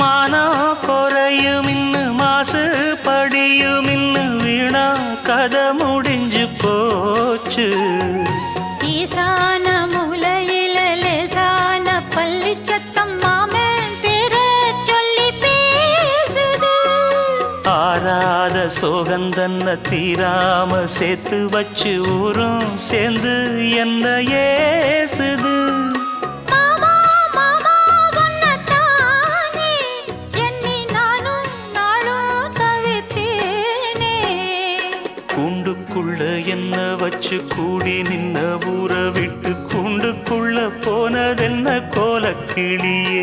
மானம் குறையும் இன்னு மாசு படியும் இன்னு வீணா கதை முடிஞ்சு போச்சு. ஈசான மூலையில லேசான பள்ளி சத்தம் மாமன் பேர சொல்லி பேசுது. ஆறாத சோகந்தன்ன தீராம சேர்த்து வச்சு ஊரும் சேர்ந்து என்ன ஏசுது. மாமா மாமா உன்னத்தானே எண்ணி நானும் நாளும் தவித்தேனே. கூண்டுக்குள்ள என்ன வச்சு கூடி நின்ன ஊற விட்டு கூண்டுக்குள்ள போனதென்ன கோலக்கிளியே.